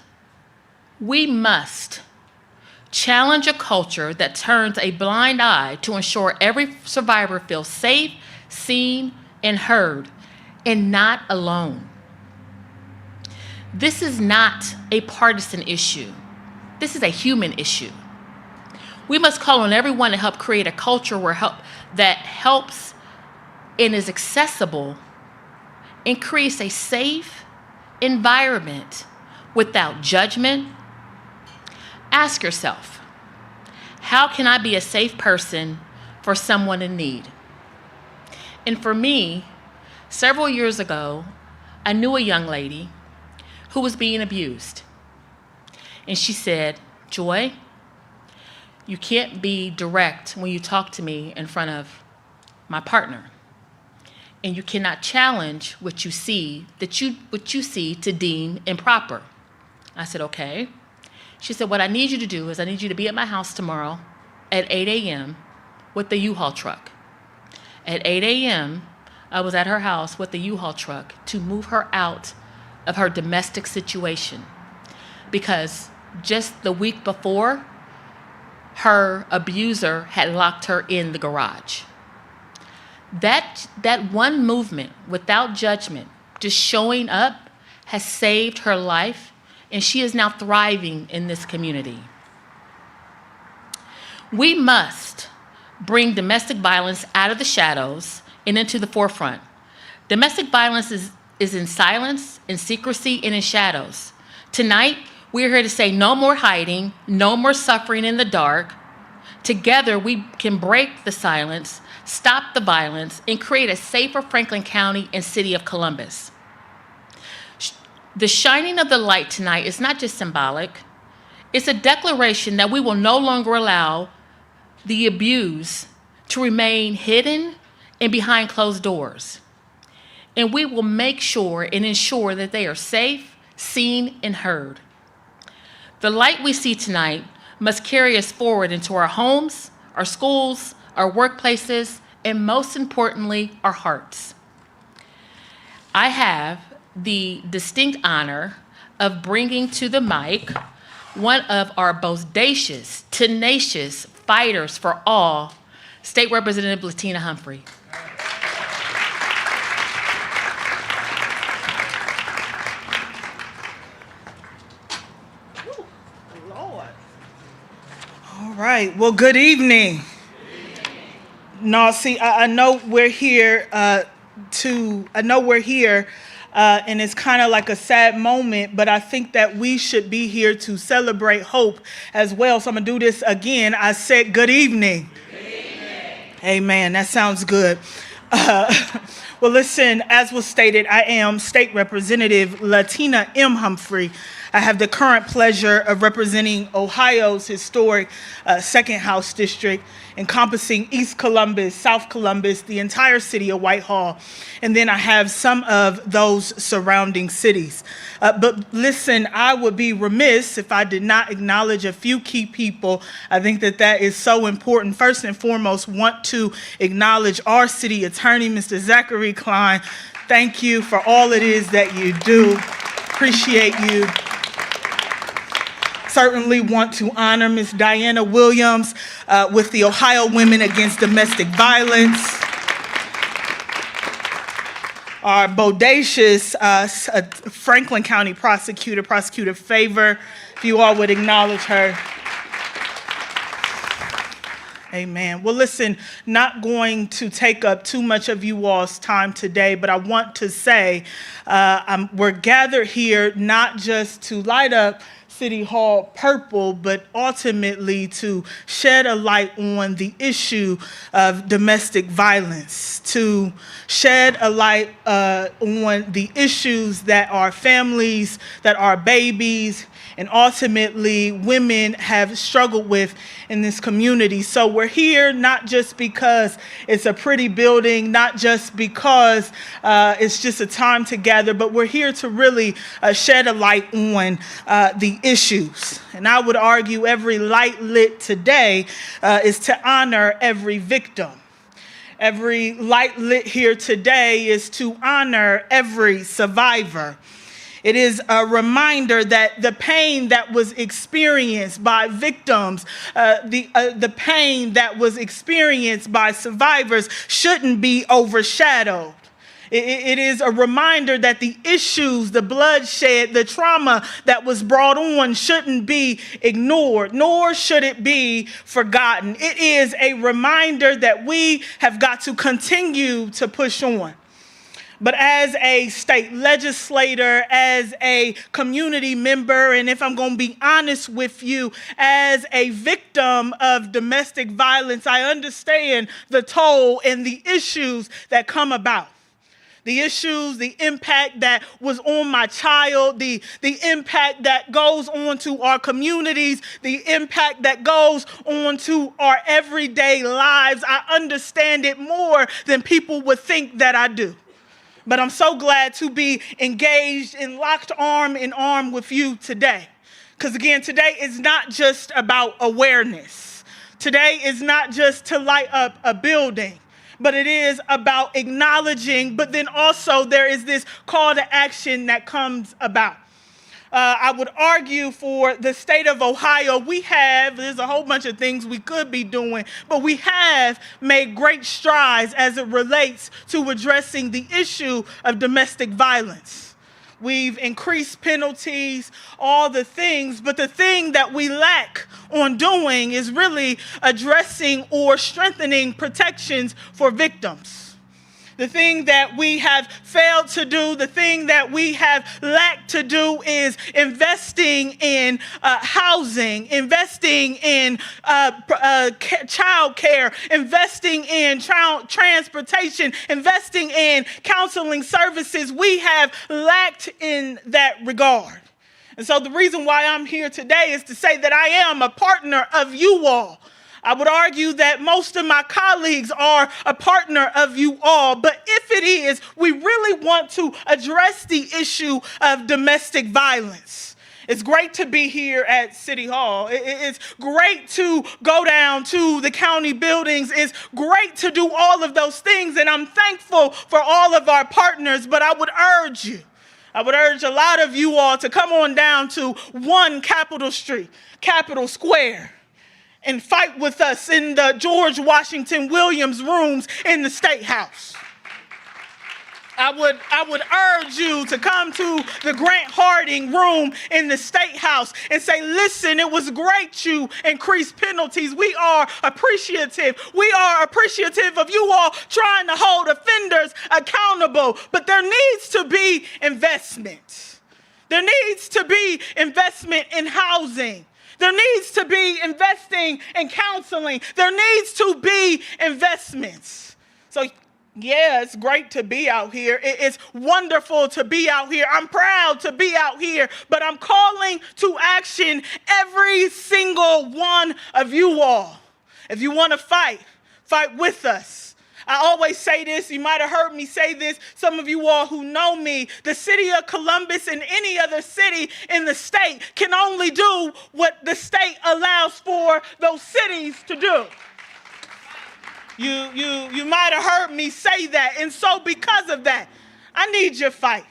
challenge a culture that turns a blind eye to ensure every survivor feels safe, seen, and heard, and not alone. This is not a partisan issue. This is a human issue. We must call on everyone to help create a culture that helps and is accessible and creates a safe environment without judgment. Ask yourself, how can I be a safe person for someone in need? And for me, several years ago, I knew a young lady who was being abused. And she said, Joy, you can't be direct when you talk to me in front of my partner. And you cannot challenge what you see to deem improper. I said, okay. She said, what I need you to do is I need you to be at my house tomorrow at 8 a.m. with the U-Haul truck. At 8 a.m., I was at her house with the U-Haul truck to move her out of her domestic situation. Because just the week before, her abuser had locked her in the garage. That one movement without judgment, just showing up, has saved her life, and she is now thriving in this community. We must bring domestic violence out of the shadows and into the forefront. Domestic violence is in silence, in secrecy, and in shadows. Tonight, we're here to say no more hiding, no more suffering in the dark. Together, we can break the silence, stop the violence, and create a safer Franklin County and City of Columbus. The shining of the light tonight is not just symbolic, It's a declaration that we will no longer allow the abuse to remain hidden and behind closed doors. And we will make sure and ensure that they are safe, seen, and heard. The light we see tonight must carry us forward into our homes, our schools, our workplaces, and most importantly, our hearts. I have the distinct honor of bringing to the mic one of our bodacious, tenacious fighters for all, State Representative Latina Humphrey. All right. Well, good evening. No, see, I know we're here and it's kind of like a sad moment, but I think that we should be here to celebrate hope as well. So I'm gonna do this again. I said good evening. Good evening. Amen. That sounds good. Well, listen, as was stated, I am State Representative Latina M. Humphrey. I have the current pleasure of representing Ohio's historic 2nd House District, encompassing East Columbus, South Columbus, the entire city of Whitehall, and then I have some of those surrounding cities. But listen, I would be remiss if I did not acknowledge a few key people. I think that that is so important. First and foremost, want to acknowledge our city attorney, Mr. Zachary Klein. Thank you for all it is that you do. Appreciate you. Certainly want to honor Ms. Diana Williams with the Ohio Women Against Domestic Violence. Our bodacious Franklin County prosecutor, Prosecutor Favor, if you all would acknowledge her. Amen. Well, listen, not going to take up too much of you all's time today, but I want to say we're gathered here not just to light up City Hall purple, but ultimately to shed a light on the issue of domestic violence, to shed a light on the issues that our families, that our babies, and ultimately women have struggled with in this community. So we're here not just because it's a pretty building, not just because it's just a time to gather, but we're here to really shed a light on the issues. And I would argue every light lit today is to honor every victim. Every light lit here today is to honor every survivor. It is a reminder that the pain that was experienced by victims, the pain that was experienced by survivors shouldn't be overshadowed. It is a reminder that the issues, the bloodshed, the trauma that was brought on shouldn't be ignored, nor should it be forgotten. It is a reminder that we have got to continue to push on. But as a state legislator, as a community member, and if I'm going to be honest with you, as a victim of domestic violence, I understand the toll and the issues that come about. The issues, the impact that was on my child, the impact that goes on to our communities, the impact that goes on to our everyday lives. I understand it more than people would think that I do. But I'm so glad to be engaged and locked arm in arm with you today. Because again, today is not just about awareness. Today is not just to light up a building, but it is about acknowledging, but then also there is this call to action that comes about. I would argue for the state of Ohio, there's a whole bunch of things we could be doing, but we have made great strides as it relates to addressing the issue of domestic violence. We've increased penalties, all the things, but the thing that we lack on doing is really addressing or strengthening protections for victims. The thing that we have failed to do, the thing that we have lacked to do is investing in housing, investing in child care, investing in transportation, investing in counseling services. We have lacked in that regard. And so the reason why I'm here today is to say that I am a partner of you all. I would argue that most of my colleagues are a partner of you all, but if it is, we really want to address the issue of domestic violence. It's great to be here at City Hall. It's great to go down to the county buildings. It's great to do all of those things, and I'm thankful for all of our partners, but I would urge a lot of you all to come on down to 1 Capitol Street, Capitol Square, and fight with us in the George Washington Williams rooms in the State House. I would urge you to come to the Grant Harding room in the State House and say, listen, it was great you increased penalties. We are appreciative. We are appreciative of you all trying to hold offenders accountable, but there needs to be investment. There needs to be investment in housing. There needs to be investing in counseling. There needs to be investments. So, yeah, it's great to be out here. It's wonderful to be out here. I'm proud to be out here, but I'm calling to action every single one of you all. If you want to fight with us. I always say this, you might have heard me say this, some of you all who know me, the city of Columbus and any other city in the state can only do what the state allows for those cities to do. You might have heard me say that, and so because of that, I need your fight.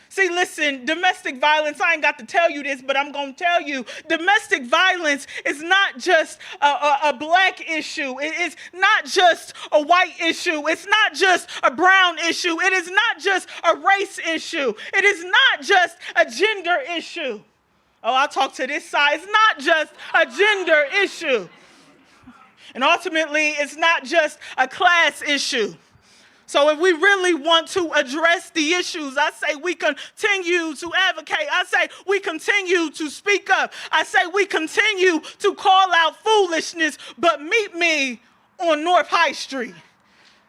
See, listen, domestic violence, I ain't got to tell you this, but I'm going to tell you, domestic violence is not just a black issue. It is not just a white issue. It's not just a brown issue. It is not just a race issue. It is not just a gender issue. Oh, I'll talk to this side. It's not just a gender issue. And ultimately, it's not just a class issue. So if we really want to address the issues, I say we continue to advocate. I say we continue to speak up. I say we continue to call out foolishness, but meet me on North High Street,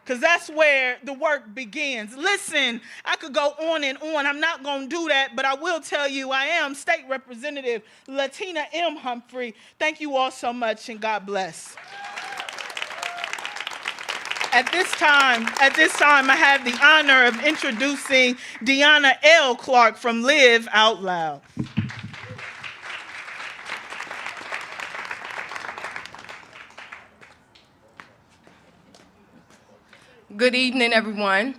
because that's where the work begins. Listen, I could go on and on. I'm not going to do that, but I will tell you I am State Representative Latina M. Humphrey. Thank you all so much, and God bless. At this time, I have the honor of introducing Deanna L. Clark from Live Out Loud. Good evening, everyone.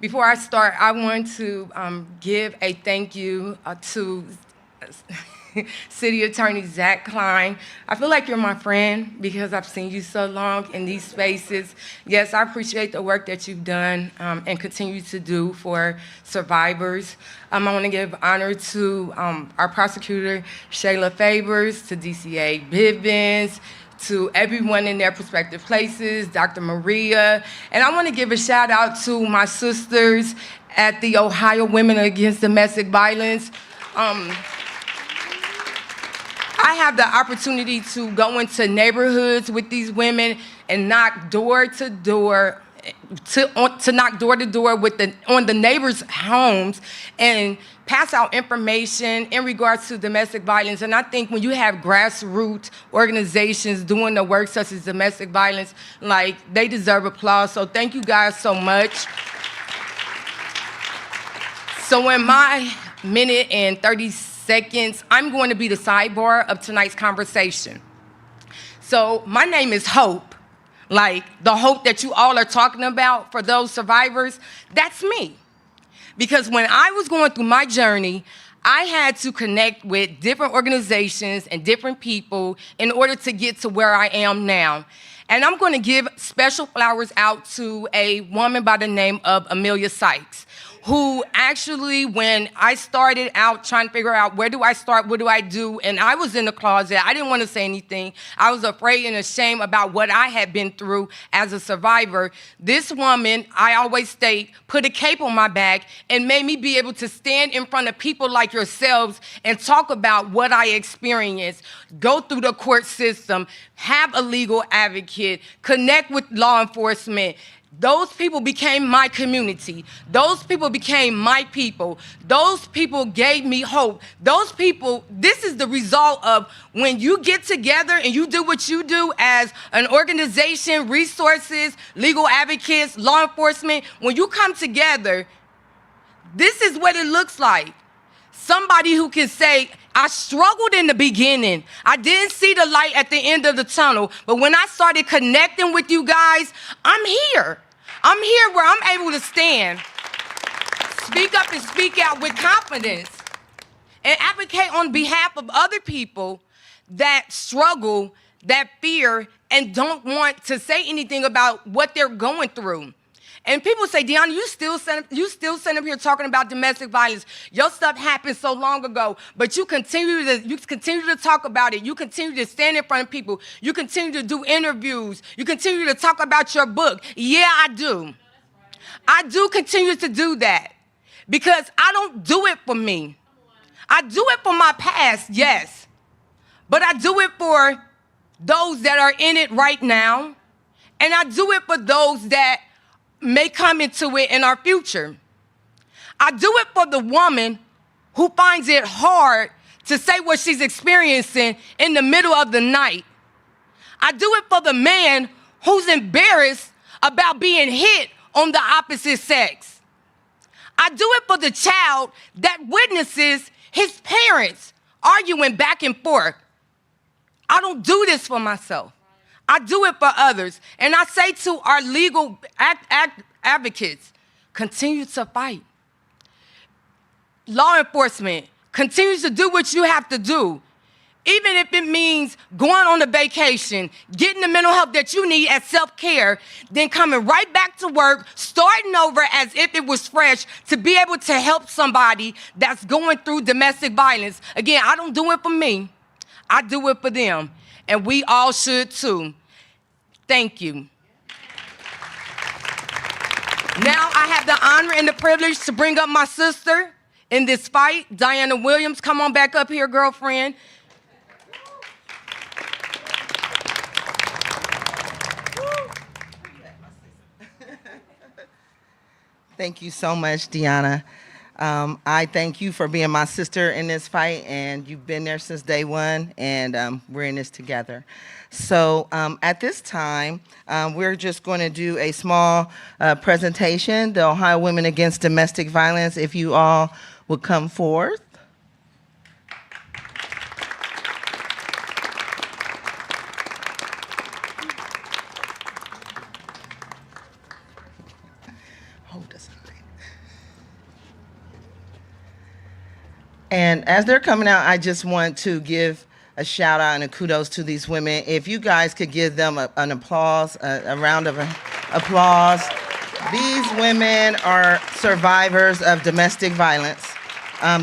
Before I start, I want to give a thank you to City Attorney Zach Klein. I feel like you're my friend because I've seen you so long in these spaces. Yes, I appreciate the work that you've done and continue to do for survivors. I want to give honor to our prosecutor, Shayla Favors, to DCA Bivens, to everyone in their prospective places, Dr. Maria. And I want to give a shout out to my sisters at the Ohio Women Against Domestic Violence. I have the opportunity to go into neighborhoods with these women and knock door to door, to knock door to door on the neighbors' homes and pass out information in regards to domestic violence. And I think when you have grassroots organizations doing the work such as domestic violence, like, they deserve applause. So thank you guys so much. So in my minute and 30 seconds, I'm going to be the sidebar of tonight's conversation. So my name is Hope, like the hope that you all are talking about for those survivors. That's me. Because when I was going through my journey, I had to connect with different organizations and different people in order to get to where I am now. And I'm going to give special flowers out to a woman by the name of Amelia Sykes, who actually, when I started out trying to figure out where do I start, what do I do, and I was in the closet, I didn't want to say anything. I was afraid and ashamed about what I had been through as a survivor. This woman, I always state, put a cape on my back and made me be able to stand in front of people like yourselves and talk about what I experienced, go through the court system, have a legal advocate, connect with law enforcement, Those people became my community. Those people became my people. Those people gave me hope. Those people, this is the result of when you get together and you do what you do as an organization, resources, legal advocates, law enforcement, when you come together, this is what it looks like. Somebody who can say, I struggled in the beginning. I didn't see the light at the end of the tunnel. But when I started connecting with you guys, I'm here. I'm here where I'm able to stand, speak up and speak out with confidence, and advocate on behalf of other people that struggle, that fear, and don't want to say anything about what they're going through. And people say, Deanna, you still sitting up here talking about domestic violence. Your stuff happened so long ago, but you continue to talk about it. You continue to stand in front of people. You continue to do interviews. You continue to talk about your book. Yeah, I do. I do continue to do that because I don't do it for me. I do it for my past, yes, but I do it for those that are in it right now, and I do it for those that may come into it in our future. I do it for the woman who finds it hard to say what she's experiencing in the middle of the night. I do it for the man who's embarrassed about being hit on the opposite sex. I do it for the child that witnesses his parents arguing back and forth. I don't do this for myself. I do it for others. And I say to our legal advocates, continue to fight. Law enforcement, continue to do what you have to do. Even if it means going on a vacation, getting the mental health that you need as self-care, then coming right back to work, starting over as if it was fresh to be able to help somebody that's going through domestic violence. Again, I don't do it for me. I do it for them. And we all should too. Thank you. Now I have the honor and the privilege to bring up my sister in this fight, Diana Williams. Come on back up here, girlfriend. Thank you so much, Deanna. I thank you for being my sister in this fight, and you've been there since day one, and we're in this together. So at this time, we're just going to do a small presentation, the Ohio Women Against Domestic Violence, if you all would come forth. And as they're coming out, I just want to give a shout out and a kudos to these women. If you guys could give them an applause, a round of applause. These women are survivors of domestic violence.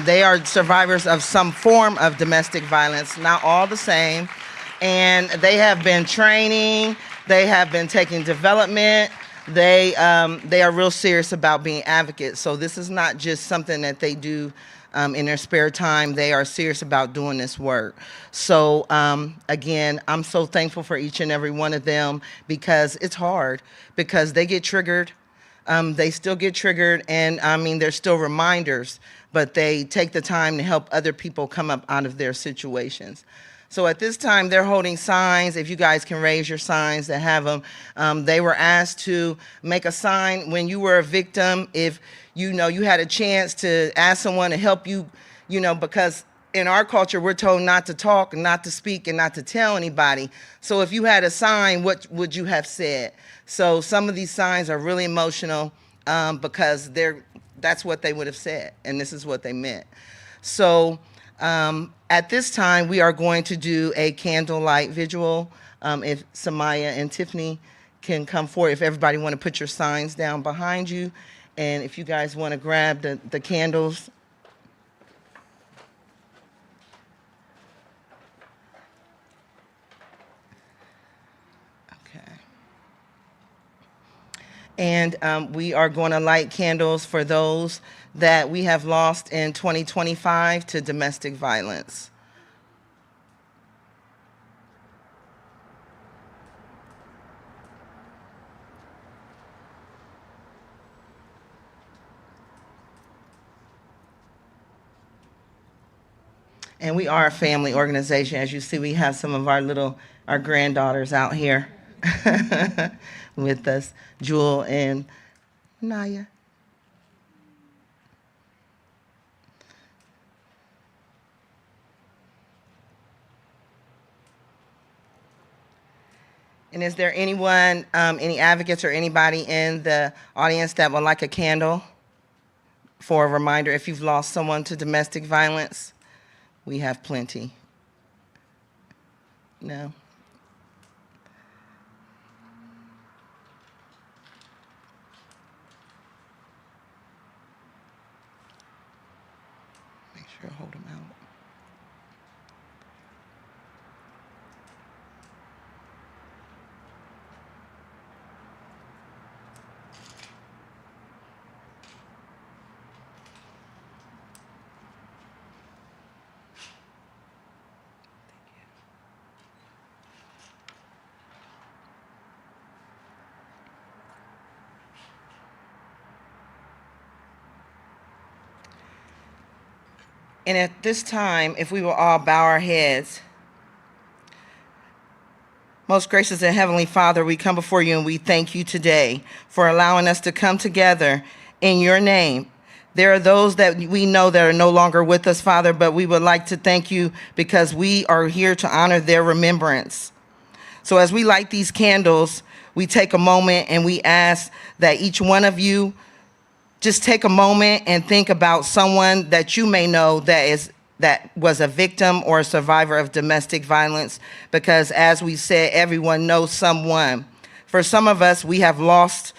They are survivors of some form of domestic violence, not all the same. And they have been training, they have been taking development. They are real serious about being advocates. So this is not just something that they do in their spare time. They are serious about doing this work. So again, I'm so thankful for each and every one of them because it's hard, because they get triggered. They still get triggered, and I mean, there's still reminders, but they take the time to help other people come up out of their situations. So at this time, they're holding signs. If you guys can raise your signs to have them. They were asked to make a sign when you were a victim, if you had a chance to ask someone to help you, because in our culture, we're told not to talk, not to speak, and not to tell anybody. So if you had a sign, what would you have said? So some of these signs are really emotional because that's what they would have said, and this is what they meant. So at this time, we are going to do a candlelight vigil. If Samaya and Tiffany can come forward, if everybody want to put your signs down behind you, and if you guys want to grab the candles. Okay. And we are going to light candles for those that we have lost in 2025 to domestic violence. And we are a family organization. As you see, we have some of our granddaughters out here with us, Jewel and Naya. And is there anyone, any advocates or anybody in the audience that would like a candle for a reminder if you've lost someone to domestic violence? We have plenty. No? Make sure I hold them out. And at this time, if we will all bow our heads. Most gracious and heavenly Father, we come before you and we thank you today for allowing us to come together in your name. There are those that we know that are no longer with us, Father, but we would like to thank you because we are here to honor their remembrance. So as we light these candles, we take a moment and we ask that each one of you just take a moment and think about someone that you may know that was a victim or a survivor of domestic violence, because as we said, everyone knows someone. For some of us, we have lost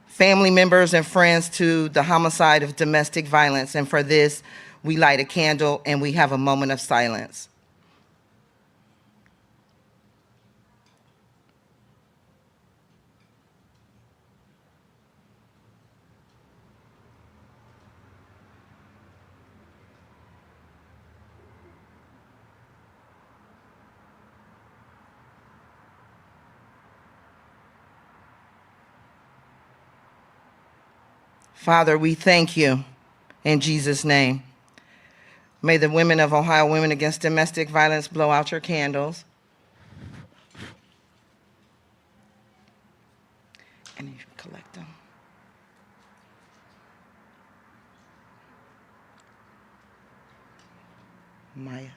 family members and friends to the homicide of domestic violence, and for this, we light a candle and we have a moment of silence. Father, we thank you in Jesus' name. May the women of Ohio Women Against Domestic Violence blow out your candles. And you collect them. Maya.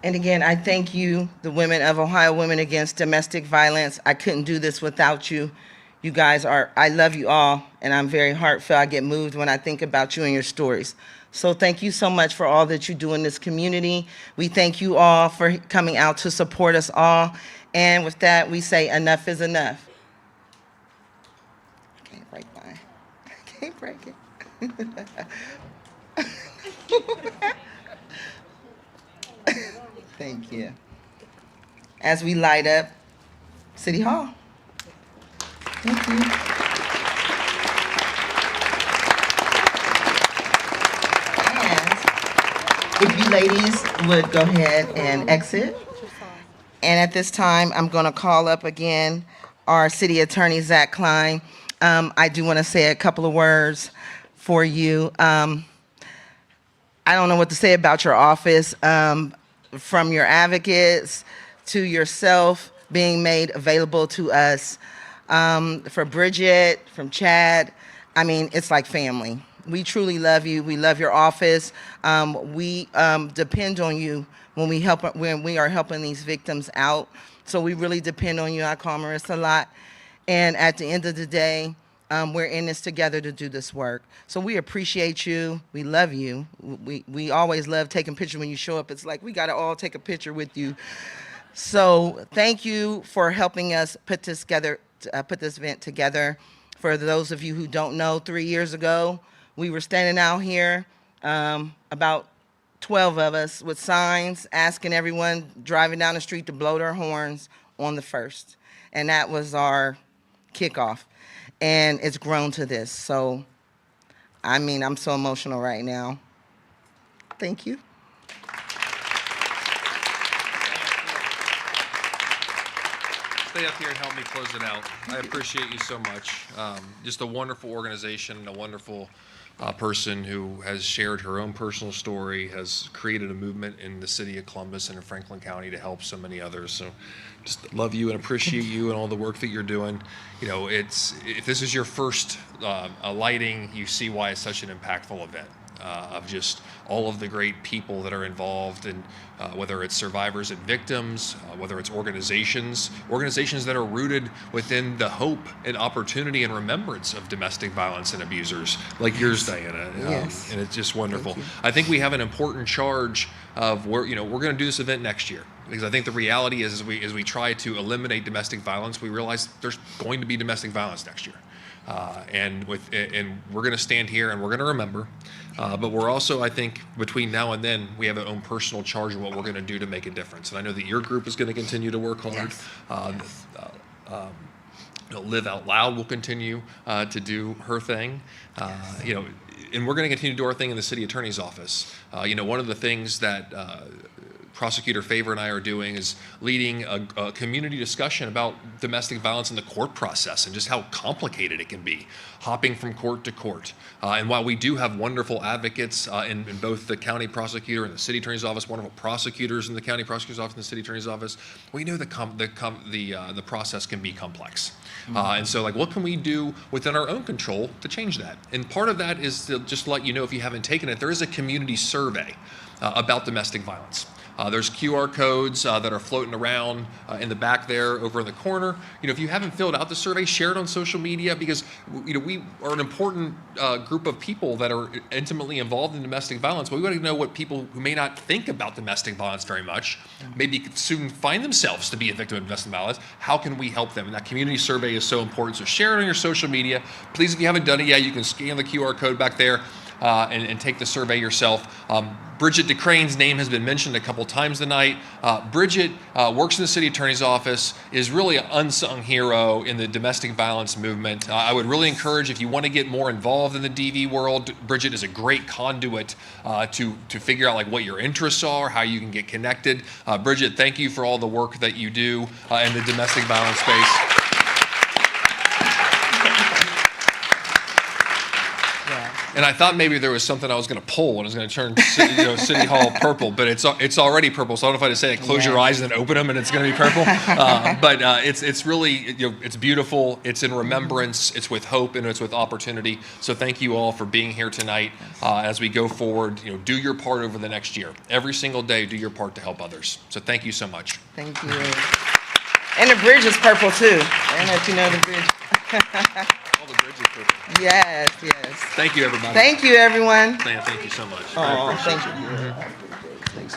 And again, I thank you, the women of Ohio Women Against Domestic Violence. I couldn't do this without you. You guys I love you all, and I'm very heartfelt. I get moved when I think about you and your stories. So thank you so much for all that you do in this community. We thank you all for coming out to support us all. And with that, we say enough is enough. I can't break mine. I can't break it. Thank you. As we light up City Hall. Thank you. And if you ladies would go ahead and exit. And at this time, I'm going to call up again our City Attorney, Zach Klein. I do want to say a couple of words for you. I don't know what to say about your office. From your advocates to yourself being made available to us. For Bridget, from Chad, I mean, it's like family. We truly love you. We love your office. We depend on you when we are helping these victims out. So we really depend on you. I call Marissa a lot. And at the end of the day, we're in this together to do this work. So we appreciate you. We love you. We always love taking pictures when you show up. It's like we got to all take a picture with you. So thank you for helping us put this event together. For those of you who don't know, 3 years ago, we were standing out here, about 12 of us with signs asking everyone driving down the street to blow their horns on the 1st. And that was our kickoff. and it's grown to this. So, I mean, I'm so emotional right now. Thank you. Stay up here and help me close it out. I appreciate you so much. Just a wonderful organization, a wonderful person who has shared her own personal story, has created a movement in the city of Columbus and in Franklin County to help so many others. So just love you and appreciate you and all the work that you're doing. You know, if this is your first lighting, you see why it's such an impactful event. Of just all of the great people that are involved, and whether it's survivors and victims, whether it's organizations that are rooted within the hope and opportunity and remembrance of domestic violence and abusers, like yours, Diana. Yes. And it's just wonderful. I think we have an important charge of we're going to do this event next year, because I think the reality is, as we try to eliminate domestic violence, we realize there's going to be domestic violence next year. And we're going to stand here and we're going to remember, but we're also, I think, between now and then, we have our own personal charge of what we're going to do to make a difference. And I know that your group is going to continue to work hard. Live Out Loud will continue to do her thing. And we're going to continue to do our thing in the city attorney's office. One of the things that Prosecutor Favor and I are doing is leading a community discussion about domestic violence in the court process and just how complicated it can be, hopping from court to court. And while we do have wonderful advocates in both the county prosecutor and the city attorney's office, wonderful prosecutors in the county prosecutor's office and the city attorney's office, we know the process can be complex. And so, what can we do within our own control to change that? And part of that is to just let you know, if you haven't taken it, there is a community survey about domestic violence. There's QR codes that are floating around in the back there over in the corner. If you haven't filled out the survey, share it on social media, because we are an important group of people that are intimately involved in domestic violence. But we want to know what people who may not think about domestic violence very much, maybe soon find themselves to be a victim of domestic violence. How can we help them? And that community survey is so important. So share it on your social media. Please, if you haven't done it yet, you can scan the QR code back there and take the survey yourself. Bridget DeCrane's name has been mentioned a couple times tonight. Bridget works in the city attorney's office, is really an unsung hero in the domestic violence movement. I would really encourage, if you want to get more involved in the DV world, Bridget is a great conduit to figure out what your interests are, how you can get connected. Bridget, thank you for all the work that you do in the domestic violence space. And I thought maybe there was something I was going to pull and it was going to turn City Hall purple, but it's already purple. So I don't know if I just say close your eyes and then open them and it's going to be purple. But it's really, it's beautiful. It's in remembrance. It's with hope and it's with opportunity. So thank you all for being here tonight. As we go forward, do your part over the next year. Every single day, do your part to help others. So thank you so much. Thank you. And the bridge is purple too. I don't know if you know the bridge. All the bridges purple. Yes. Thank you, everybody. Thank you, everyone. Thank you so much. Oh, thank you. Thanks.